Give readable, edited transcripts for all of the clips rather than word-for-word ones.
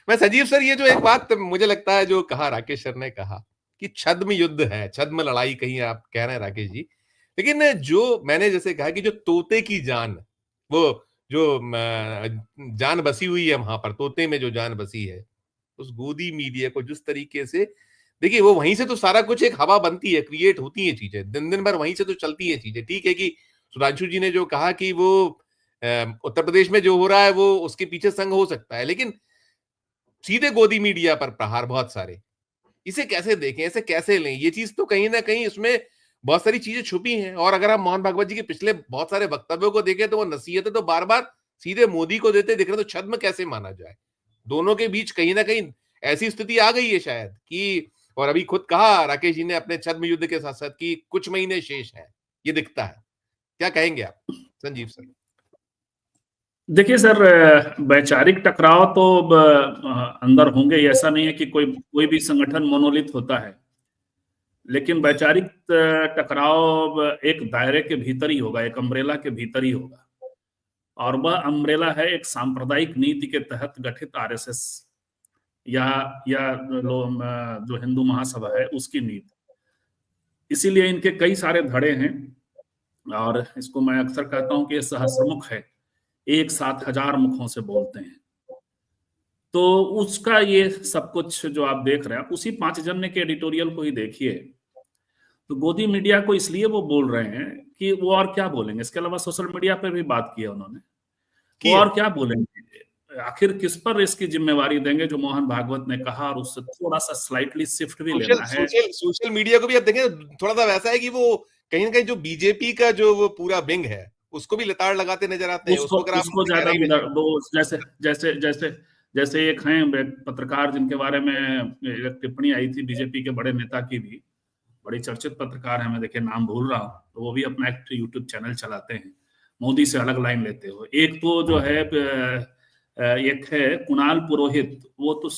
मैं संजीव सर, ये जो एक बात मुझे लगता है जो कहा राकेश सर ने कहा कि छद्म युद्ध है, छद्म लड़ाई कहीं आप कह रहे हैं राकेश जी। लेकिन जो मैंने जैसे कहा कि जो तोते की जान, वो जो जान बसी हुई है वहां पर, तोते में जो जान बसी है, उस गोदी मीडिया को जिस तरीके से, देखिए वो वहीं से तो सारा कुछ एक हवा बनती है, क्रिएट होती है चीजें, दिन दिन भर वहीं से तो चलती है चीजें। ठीक है कि सुधांशु जी ने जो कहा कि वो उत्तर प्रदेश में जो हो रहा है वो उसके पीछे संग हो सकता है, लेकिन सीधे गोदी मीडिया पर प्रहार बहुत सारे, इसे कैसे देखें, इसे कैसे लें? ये चीज तो कहीं ना कहीं उसमें बहुत सारी चीजें छुपी हैं। और अगर आप मोहन भागवत जी के पिछले बहुत सारे वक्तव्यों को देखें तो वो नसीहतें तो बार बार सीधे मोदी को देते दिख रहे, तो छद्म कैसे माना जाए? दोनों के बीच कहीं ना कहीं ऐसी स्थिति आ गई है शायद कि, और अभी खुद कहा राकेश जी ने अपने छद्म युद्ध के साथ साथ कि कुछ महीने शेष हैं, ये दिखता है। क्या कहेंगे आप संजीव सर? देखिए सर, वैचारिक टकराव तो अंदर होंगे ही, ऐसा नहीं है कि कोई कोई भी संगठन मोनोलिथ होता है, लेकिन वैचारिक टकराव एक दायरे के भीतर ही होगा, एक अम्ब्रेला के भीतर ही होगा। और वह अम्ब्रेला है एक सांप्रदायिक नीति के तहत गठित आरएसएस या जो हिंदू महासभा है उसकी नीति। इसीलिए इनके कई सारे धड़े हैं, और इसको मैं अक्सर कहता हूं कि ये सहस्रमुख है, एक साथ हजार मुखों से बोलते हैं। तो उसका ये सब कुछ जो आप देख रहे हैं, आप उसी पांच जन्य के एडिटोरियल को ही देखिए। तो गोदी मीडिया को इसलिए वो बोल रहे हैं कि वो और क्या बोलेंगे, इसके अलावा सोशल मीडिया पे भी बात की है उन्होंने, वो और क्या बोलेंगे, आखिर किस पर इसकी जिम्मेवारी देंगे जो मोहन भागवत ने कहा, और उससे थोड़ा सा स्लाइटली शिफ्ट भी सोशल लेना है। सोशल सोशल मीडिया को भी आप देखें, थोड़ा सा वैसा है कि वो कहीं ना कहीं जो बीजेपी का जो वो पूरा विंग है उसको भी लताड़ लगाते नजर आते हैं, उसको उसको अगर आप उसको ज्यादा गहराई में जाएं। वो जैसे जैसे जैसे जैसे एक हैं पत्रकार जिनके बारे में एक टिप्पणी आई थी बीजेपी के बड़े नेता की भी, बड़ी चर्चित पत्रकार है, मैं देखिए नाम भूल रहा हूँ, तो वो भी अपना एक यूट्यूब चैनल चलाते हैं, मोदी से अलग लाइन लेते हो। एक तो जो है एक है कुणाल पुरोहित, वो तो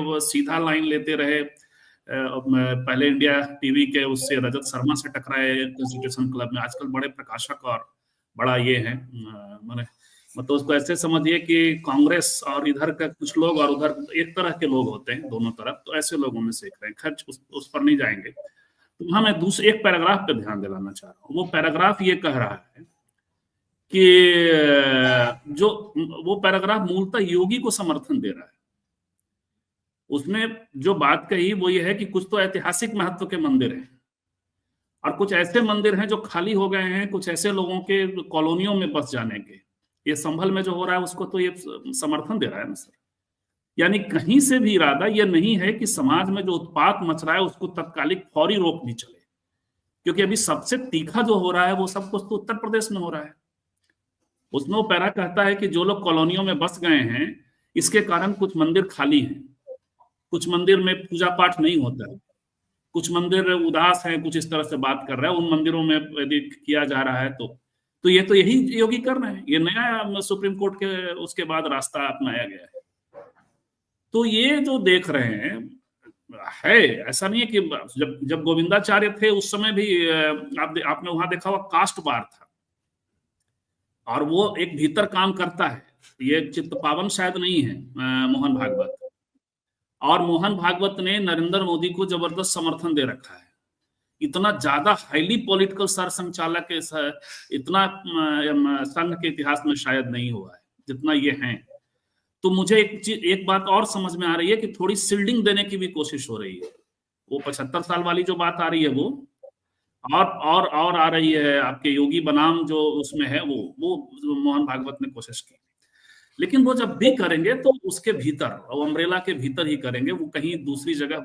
वो सीधा लाइन लेते रहे, पहले इंडिया टीवी के उससे रजत शर्मा से टकराए कॉन्स्टिट्यूशन क्लब में, आजकल बड़े प्रकाशक और बड़ा ये है, मैंने मतलब उसको ऐसे समझिए कि कांग्रेस और इधर का कुछ लोग और उधर एक तरह के लोग होते हैं दोनों तरफ, तो ऐसे लोगों में से एक रहे। खैर उस पर नहीं जाएंगे। तो वहां मैं दूसरे एक पैराग्राफ पे ध्यान दिलाना चाह रहा हूँ। वो पैराग्राफ ये कह रहा है कि जो वो पैराग्राफ मूलतः योगी को समर्थन दे रहा है। उसने जो बात कही वो ये है कि कुछ तो ऐतिहासिक महत्व के मंदिर हैं और कुछ ऐसे मंदिर हैं जो खाली हो गए हैं, कुछ ऐसे लोगों के कॉलोनियों में बस जाने के। ये संभल में जो हो रहा है उसको तो ये समर्थन दे रहा है ना सर। यानी कहीं से भी इरादा ये नहीं है कि समाज में जो उत्पात मच रहा है उसको तत्कालिक फौरी रोक भी चले, क्योंकि अभी सबसे तीखा जो हो रहा है वो सब कुछ तो उत्तर प्रदेश में हो रहा है। उसमें वो पैरा कहता है कि जो लोग कॉलोनियों में बस गए हैं इसके कारण कुछ मंदिर खाली हैं, कुछ मंदिर में पूजा पाठ नहीं होता है, कुछ मंदिर उदास हैं, कुछ इस तरह से बात कर रहा है। उन मंदिरों में यदि किया जा रहा है तो ये तो यही योगी कर रहे हैं, ये नया सुप्रीम कोर्ट के उसके बाद रास्ता अपनाया गया है। तो ये जो देख रहे हैं है, ऐसा नहीं है कि जब गोविंदाचार्य थे उस समय भी आपने वहां देखा हुआ कास्ट बार था, और वो एक भीतर काम करता है। ये चित्त पावन शायद नहीं है मोहन भागवत, और मोहन भागवत ने नरेंद्र मोदी को जबरदस्त समर्थन दे रखा है। इतना ज्यादा हाईली पॉलिटिकल सर संचालक इतना संघ के इतिहास में शायद नहीं हुआ है जितना ये है। तो मुझे एक बात और समझ में आ रही है कि थोड़ी शिल्डिंग देने की भी कोशिश हो रही है। वो 75 साल वाली जो बात आ रही है वो और आ रही है, आपके योगी बनाम जो उसमें है वो मोहन भागवत ने कोशिश की। लेकिन वो जब भी करेंगे तो उसके भीतर, और अम्ब्रेला के भीतर ही करेंगे, वो कहीं दूसरी जगह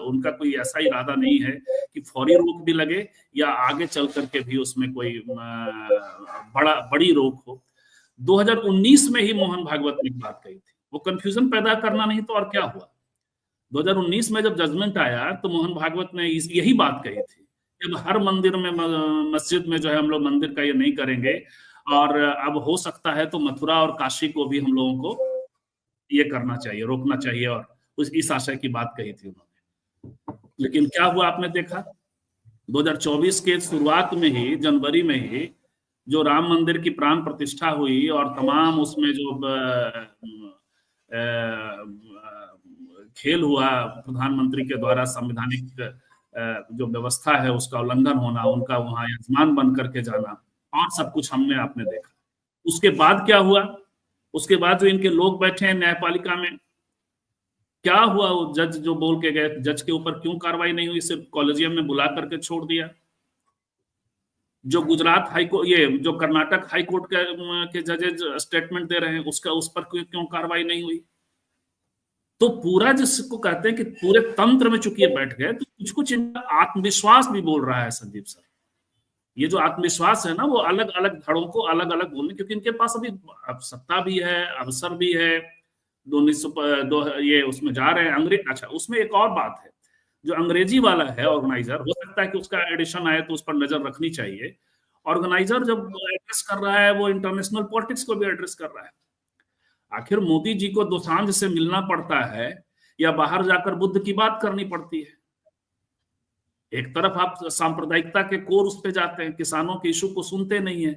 उनका कोई ऐसा इरादा नहीं है कि फौरी रोक भी लगे या आगे चल करके भी उसमें कोई बड़ी रोक हो। 2019 में ही मोहन भागवत ने एक बात कही थी, वो कंफ्यूजन पैदा करना नहीं तो और क्या हुआ। 2019 में जब जजमेंट आया तो मोहन भागवत ने यही बात कही थी कि अब हर मंदिर में, मस्जिद में जो है हम लोग मंदिर का ये नहीं करेंगे, और अब हो सकता है तो मथुरा और काशी को भी हम लोगों को ये करना चाहिए, रोकना चाहिए, और इस आशय की बात कही थी उन्होंने। लेकिन क्या हुआ आपने देखा, 2024 के शुरुआत में ही, जनवरी में ही जो राम मंदिर की प्राण प्रतिष्ठा हुई और तमाम उसमें जो खेल हुआ प्रधानमंत्री के द्वारा, संवैधानिक जो व्यवस्था है उसका उल्लंघन होना, उनका वहां यजमान बन करके जाना, और सब कुछ हमने आपने देखा। उसके बाद क्या हुआ? उसके बाद जो इनके लोग बैठे हैं न्यायपालिका में, क्या हुआ? वो जज जो बोल के गए, जज के ऊपर क्यों कार्रवाई नहीं हुई? सिर्फ कॉलेजियम में बुला करके छोड़ दिया। जो गुजरात हाईकोर्ट, ये जो कर्नाटक हाईकोर्ट के जजेज स्टेटमेंट दे रहे हैं, उसका उस पर क्यों कार्रवाई नहीं हुई? तो पूरा जिसको कहते हैं कि पूरे तंत्र में चूंकि ये बैठ गए, तो कुछ कुछ इनका आत्मविश्वास भी बोल रहा है संजीव सर। ये जो आत्मविश्वास है ना, वो अलग अलग धड़ों को अलग अलग बोलने, क्योंकि इनके पास अभी अब सत्ता भी है, अवसर भी है। ये उसमें जा रहे हैं अंग्रेज। अच्छा, उसमें एक और बात है, जो अंग्रेजी वाला है ऑर्गेनाइजर, हो सकता है कि उसका एडिशन आए तो उस पर नजर रखनी चाहिए। ऑर्गेनाइजर जब एड्रेस कर रहा है, वो इंटरनेशनल पॉलिटिक्स को भी एड्रेस कर रहा है। आखिर मोदी जी को दोसांझ से मिलना पड़ता है या बाहर जाकर बुद्ध की बात करनी पड़ती है? एक तरफ आप सांप्रदायिकता के कोर उस पे जाते हैं, किसानों के इशू को सुनते नहीं है।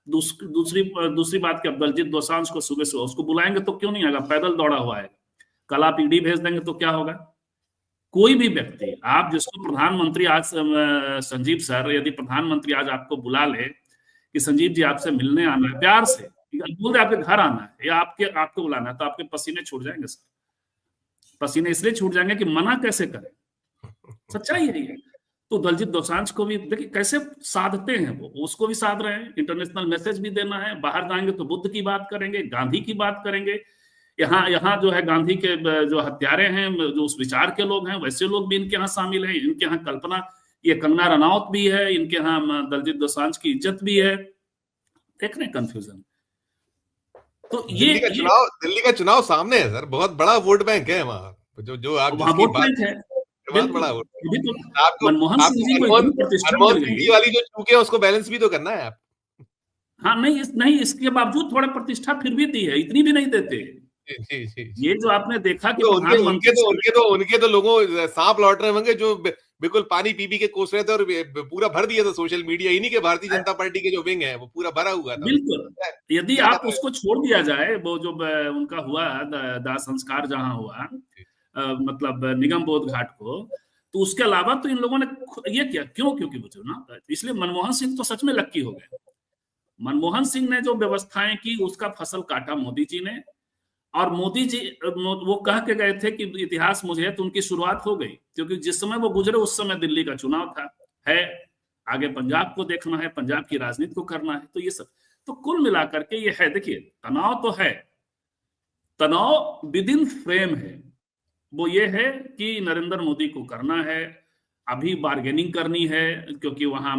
दूसरी बात कि अब दलजीत दोसांझ को सुबह से उसको बुलाएंगे तो क्यों नहीं आएगा? पैदल दौड़ा हुआ है। कल आप ईडी भेज देंगे तो क्या होगा? कोई भी व्यक्ति, आप जिसको प्रधानमंत्री आज, संजीव सर, यदि प्रधानमंत्री आज आपको बुला ले कि संजीव जी आपसे मिलने आना है, प्यार से बोल दे आपके घर आना है या आपको बुलाना है, तो आपके पसीने छूट जाएंगे सर। पसीने इसलिए छूट जाएंगे कि मना कैसे करें। सच्चाई यही है। तो दलजीत दोसांझ को भी देखिए कैसे साधते हैं, वो उसको भी साध रहे हैं। इंटरनेशनल मैसेज भी देना है, बाहर जाएंगे तो बुद्ध की बात करेंगे, गांधी की बात करेंगे। यहाँ जो है गांधी के जो हत्यारे हैं, जो उस विचार के लोग हैं, वैसे लोग भी इनके यहाँ शामिल हैं। इनके यहाँ कल्पना, ये कंगना रनौत भी है, इनके यहाँ दलजीत दोसांझ की इज्जत भी है। देख रहे हैं कंफ्यूजन। तो दिल्ली का चुनाव सामने है सर, बहुत बड़ा वोट बैंक है वहां। जो आप वहां वोट बैंक है, बहुत बड़ा वोट। तो मनमोहन सिंह जी को इतनी प्रतिष्ठा मिल गई वाली जो चूके हैं उसको बैलेंस भी तो करना है आप। हाँ, नहीं, इसके बावजूद थोड़ा प्रतिष्ठा फिर भी दी है, इतनी भी नहीं देते। जी। ये जो आपने देखा कि तो उनके तो लोगों सांप लौट रहे होंगे जो बिल्कुल पानी पी के कोस रहे थे, और पूरा भर दिया था सोशल मीडिया, इन्हीं के भारतीय जनता पार्टी के जो विंग है वो पूरा भरा हुआ था। बिल्कुल, यदि आप उसको छोड़ दिया जाए, वो जो उनका हुआ दाह संस्कार जहां हुआ, मतलब निगम बोध घाट को, तो उसके अलावा तो इन लोगों ने ये किया क्यों? क्योंकि वो ना, इसलिए मनमोहन सिंह तो सच में लक्की हो गए। मनमोहन सिंह ने जो व्यवस्थाएं की, उसका फसल काटा मोदी जी ने। और मोदी जी वो कह के गए थे कि इतिहास मुझे है, तो उनकी शुरुआत हो गई, क्योंकि जिस समय वो गुजरे उस समय दिल्ली का चुनाव था। है आगे पंजाब को देखना है, पंजाब की राजनीति को करना है। तो ये सब, तो कुल मिलाकर के ये है। देखिए, तनाव तो है, तनाव विद इन फ्रेम है। वो ये है कि नरेंद्र मोदी को करना है, अभी बार्गेनिंग करनी है, क्योंकि वहां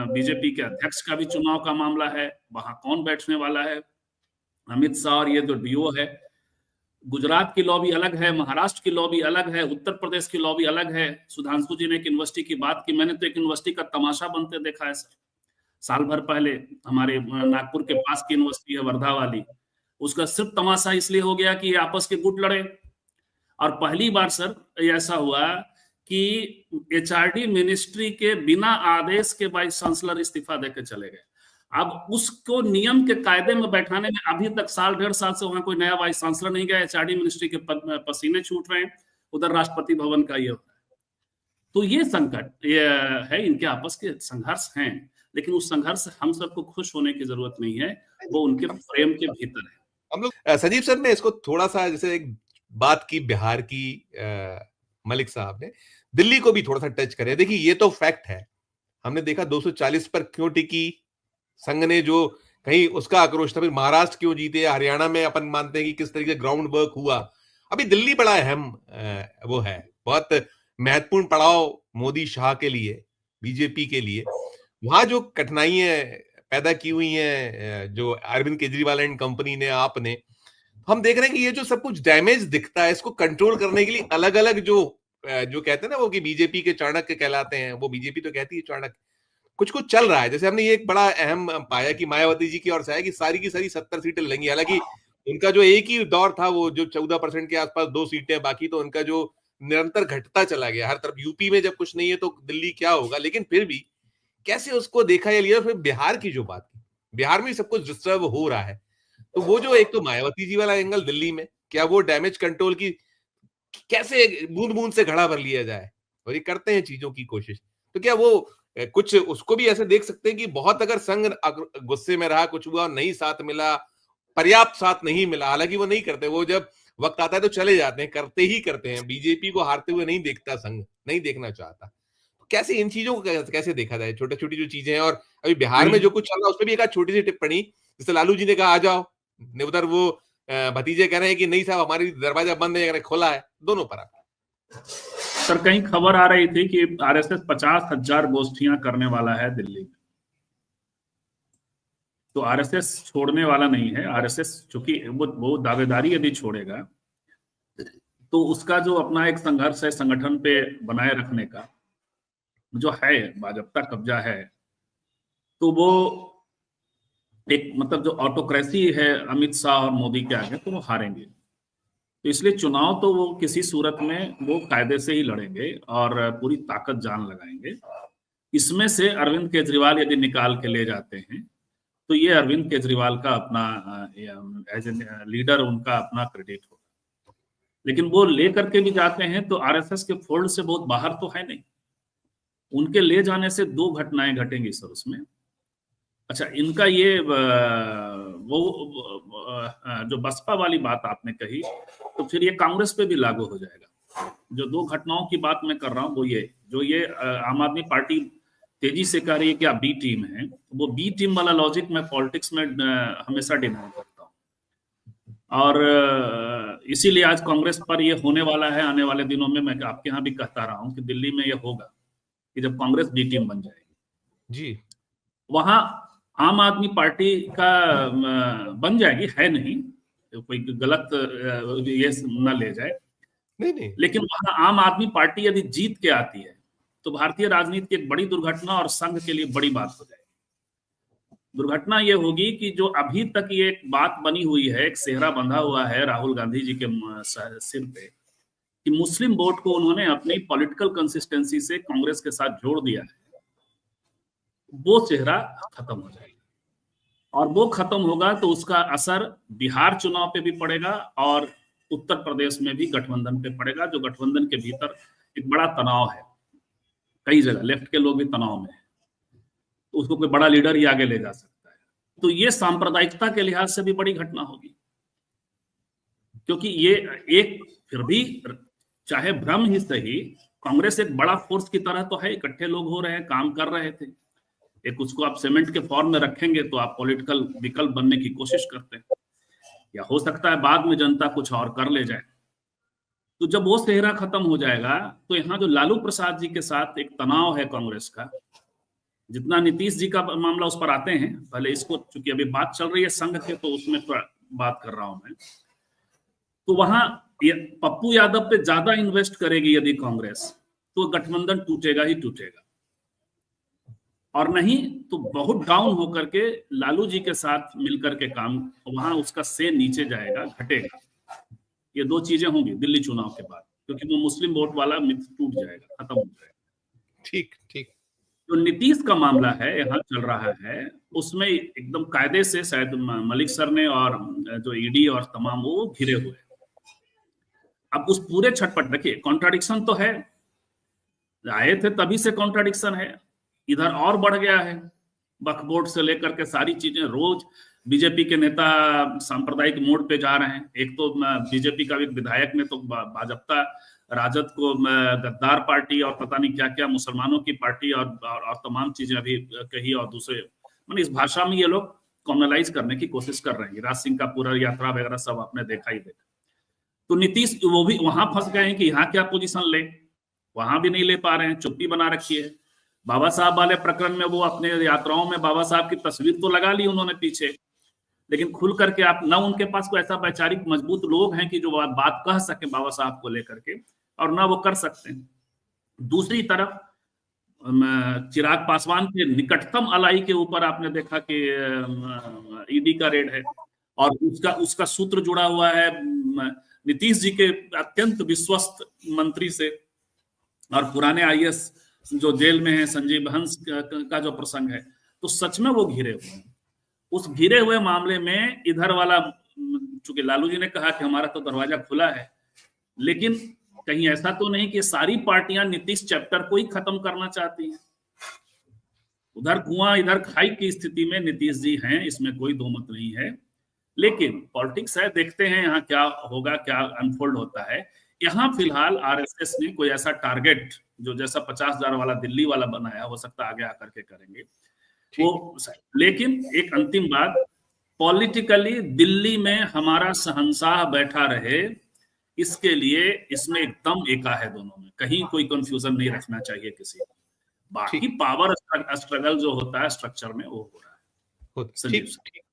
बीजेपी के अध्यक्ष का भी चुनाव का मामला है, वहां कौन बैठने वाला है, अमित शाह और ये जो डीओ है। गुजरात की लॉबी अलग है, महाराष्ट्र की लॉबी अलग है, उत्तर प्रदेश की लॉबी अलग है। सुधांशु जी ने एक यूनिवर्सिटी की बात की, मैंने तो एक यूनिवर्सिटी का तमाशा बनते देखा है सर। साल भर पहले हमारे नागपुर के पास की यूनिवर्सिटी है, वर्धा वाली, उसका सिर्फ तमाशा इसलिए हो गया कि आपस के गुट लड़े। और पहली बार सर ऐसा हुआ कि एचआरडी मिनिस्ट्री के बिना आदेश के वाइस चांसलर इस्तीफा देकर चले गए। अब उसको नियम के कायदे में बैठाने में अभी तक साल 1.5 साल से वहां कोई नया वाइस चांसलर नहीं गया। एचआरडी मिनिस्ट्री के पसीने छूट रहे हैं, उधर राष्ट्रपति भवन का ये होता है। तो ये संकट ये है, इनके आपस के संघर्ष हैं, लेकिन उस संघर्ष से हम सबको खुश होने की जरूरत नहीं है, वो उनके फ्रेम के भीतर है। हम लोग संजीव सर ने इसको थोड़ा सा, जैसे एक बात की बिहार की, मलिक साहब ने दिल्ली को भी थोड़ा सा टच करे। देखिए, ये तो फैक्ट है, हमने देखा 240 पर क्यों टिकी, संघ ने जो कहीं उसका आक्रोश था, फिर महाराष्ट्र क्यों जीते, हरियाणा में अपन मानते हैं कि किस तरीके ग्राउंड वर्क हुआ। अभी दिल्ली बड़ा अहम वो है, बहुत महत्वपूर्ण पड़ाव मोदी शाह के लिए, बीजेपी के लिए। वहां जो कठिनाइयां पैदा की हुई हैं, जो अरविंद केजरीवाल एंड कंपनी ने, आपने, हम देख रहे हैं कि ये जो सब कुछ डैमेज दिखता है, इसको कंट्रोल करने के लिए अलग अलग जो कहते हैं ना वो, कि बीजेपी के चाणक्य कहलाते हैं, वो बीजेपी तो कहती है चाणक्य, कुछ कुछ चल रहा है। जैसे हमने ये एक बड़ा अहम पाया कि मायावती जी की ओर से है कि सारी की सारी 70 सीटें लेंगी। हालांकि उनका जो एक ही दौर था, वो जो 14% के आसपास 2 सीटें, बाकी तो उनका जो निरंतर घटता चला गया हर तरफ। यूपी में जब कुछ नहीं है तो दिल्ली क्या होगा। लेकिन फिर भी कैसे उसको देखा या लिया। फिर बिहार की जो बात की, बिहार में सब कुछ डिस्टर्ब हो रहा है, तो वो जो एक तो मायावती जी वाला एंगल दिल्ली में, क्या वो डैमेज कंट्रोल की कैसे बूंद-बूंद से घड़ा भर लिया जाए, और ये करते हैं चीज़ों की कोशिश। तो क्या वो कुछ उसको भी ऐसे देख सकते हैं कि बहुत अगर संघ गुस्से में रहा, कुछ हुआ, नहीं साथ मिला, पर्याप्त साथ नहीं मिला, हालाँकि वो नहीं करते, वो जब वक़्त आता है तो चले जाते हैं, करते ही करते हैं। बीजेपी को हारते हुए नहीं देखता संघ, नहीं देखना चाहता। कैसे इन चीज़ों को कैसे देखा जाए? छोटी-छोटी जो चीज़ें हैं, और अभी बिहार में नहीं, जो कुछ चल रहा है, उसपे भी एक आध छोटी-सी टिप्पणी, जैसे लालू जी ने कहा, "आ जाओ।" उधर वो भतीजे कह रहे हैं कि, "नहीं साहब, हमारी दरवाज़ा बंद है, अगर खोला है।" दोनों तरफ। सर कहीं खबर आ रही थी कि आरएसएस 50,000 गोष्ठियां करने वाला है दिल्ली में। तो आरएसएस छोड़ने वाला नहीं है। आरएसएस चूंकि वो दावेदारी यदि छोड़ेगा तो उसका जो अपना एक संघर्ष है संगठन पे बनाए रखने का, जो है भाजपा कब्जा है, तो वो एक मतलब जो ऑटोक्रेसी है अमित शाह और मोदी के आगे, तो वो हारेंगे। तो इसलिए चुनाव तो वो किसी सूरत में वो कायदे से ही लड़ेंगे और पूरी ताकत जान लगाएंगे। इसमें से अरविंद केजरीवाल यदि निकाल के ले जाते हैं तो ये अरविंद केजरीवाल का अपना एज ए लीडर उनका अपना क्रेडिट होगा। लेकिन वो ले करके भी जाते हैं तो आरएसएस के फोल्ड से बहुत बाहर तो है नहीं। उनके ले जाने से दो घटनाएं घटेंगी सर उसमें। अच्छा, इनका ये जो बसपा वाली बात आपने कही, तो फिर ये कांग्रेस पे भी लागू हो जाएगा। जो दो घटनाओं की बात मैं कर रहा हूँ वो ये, जो ये आम आदमी पार्टी तेजी से कह रही है कि आप बी टीम है, वो बी टीम वाला लॉजिक मैं पॉलिटिक्स में हमेशा डिनाई करता हूँ। और इसीलिए आज कांग्रेस पर ये होने वाला है आने वाले दिनों में। मैं आपके यहाँ भी कहता रहा हूँ कि दिल्ली में ये होगा कि जब कांग्रेस बी टीम बन जाएगी, जी। वहां आम आदमी पार्टी का बन जाएगी, है नहीं, कोई गलत ये न ले जाए, नहीं, नहीं। लेकिन वहां आम आदमी पार्टी यदि जीत के आती है तो भारतीय राजनीति की एक बड़ी दुर्घटना और संघ के लिए बड़ी बात हो जाएगी। दुर्घटना ये होगी कि जो अभी तक ये एक बात बनी हुई है, एक सेहरा बंधा हुआ है राहुल गांधी जी के सिर पे, कि मुस्लिम वोट को उन्होंने अपनी पॉलिटिकल कंसिस्टेंसी से कांग्रेस के साथ जोड़ दिया है, वो चेहरा खत्म हो जाएगा। और वो खत्म होगा तो उसका असर बिहार चुनाव पे भी पड़ेगा और उत्तर प्रदेश में भी गठबंधन पे पड़ेगा, जो गठबंधन के भीतर एक बड़ा तनाव है। कई जगह लेफ्ट के लोग भी तनाव में है, तो उसको कोई बड़ा लीडर ही आगे ले जा सकता है। तो ये सांप्रदायिकता के लिहाज से भी बड़ी घटना होगी, क्योंकि ये एक फिर भी चाहे भ्रम ही सही, कांग्रेस एक बड़ा फोर्स की तरह तो है, इकट्ठे लोग हो रहे हैं, काम कर रहे थे। एक उसको आप सीमेंट के फॉर्म में रखेंगे तो आप पॉलिटिकल विकल्प बनने की कोशिश करते हैं, या हो सकता है बाद में जनता कुछ और कर ले जाए। तो जब वो सेहरा खत्म हो जाएगा तो यहाँ जो लालू प्रसाद जी के साथ एक तनाव है कांग्रेस का, जितना नीतीश जी का मामला उस पर आते हैं, पहले इसको, चूंकि अभी बात चल रही है संघ के, तो उसमें बात कर रहा हूं मैं। तो वहां पप्पू यादव पे ज्यादा इन्वेस्ट करेगी यदि कांग्रेस, तो गठबंधन टूटेगा ही टूटेगा, और नहीं तो बहुत डाउन होकर के लालू जी के साथ मिलकर के काम, वहां उसका से नीचे जाएगा, घटेगा। ये दो चीजें होंगी दिल्ली चुनाव के बाद, क्योंकि वो मुस्लिम वोट वाला मिथ टूट जाएगा, खत्म हो जाएगा। ठीक, ठीक। जो नीतीश का मामला है यहाँ चल रहा है, उसमें एकदम कायदे से शायद मलिक सर ने और जो ईडी और तमाम वो घिरे हुए हैं। अब उस पूरे छटपट, देखिए कॉन्ट्राडिक्शन तो है, आए थे तभी से कॉन्ट्राडिक्शन है, इधर और बढ़ गया है। वक्फ बोर्ड से लेकर के सारी चीजें, रोज बीजेपी के नेता सांप्रदायिक मोड पे जा रहे हैं। एक तो बीजेपी का एक विधायक ने तो भाजपा राजद को गद्दार पार्टी और पता नहीं क्या क्या मुसलमानों की पार्टी और तमाम चीजें अभी कही, और दूसरे मैंने इस भाषा में ये लोग कॉमनलाइज करने की कोशिश कर रहे हैं। राज सिंह का पूरा यात्रा वगैरह सब आपने देखा ही देखा। तो नीतीश वो भी वहां फंस गए हैं कि यहाँ क्या पोजीशन ले, वहां भी नहीं ले पा रहे हैं, चुप्पी बना रखी है। बाबा साहब वाले प्रकरण में वो अपने यात्राओं में बाबा साहब की तस्वीर तो लगा ली उन्होंने पीछे, लेकिन खुल करके आप ना, उनके पास कोई ऐसा वैचारिक मजबूत लोग हैं कि जो बात कह सके बाबा साहब को लेकर के, और ना वो कर सकते हैं। दूसरी तरफ चिराग पासवान के निकटतम अलाई के ऊपर आपने देखा कि ईडी का रेड है, और उसका सूत्र जुड़ा हुआ है नीतीश जी के अत्यंत विश्वस्त मंत्री से, और पुराने आईएएस जो जेल में है संजीव हंस का जो प्रसंग है, तो सच में वो घिरे हुए हैं। उस घिरे हुए मामले में इधर वाला, चूंकि लालू जी ने कहा कि हमारा तो दरवाजा खुला है, लेकिन कहीं ऐसा तो नहीं कि सारी पार्टियां नीतीश चैप्टर को ही खत्म करना चाहती हैं। उधर कुआं इधर खाई की स्थिति में नीतीश जी हैं, इसमें कोई दो मत नहीं है। लेकिन पॉलिटिक्स है, देखते हैं यहाँ क्या होगा, क्या अनफोल्ड होता है। यहाँ फिलहाल आरएसएस ने कोई ऐसा टारगेट जो जैसा 50,000 वाला दिल्ली वाला बनाया, हो सकता है आगे आकर के करेंगे वो। लेकिन एक अंतिम बात, पॉलिटिकली दिल्ली में हमारा शहंशाह बैठा रहे, इसके लिए इसमें एकदम एका है दोनों में, कहीं कोई कंफ्यूजन नहीं रखना चाहिए किसी को। बाकी पावर स्ट्रगल जो होता है स्ट्रक्चर में वो हो रहा है। ठीक।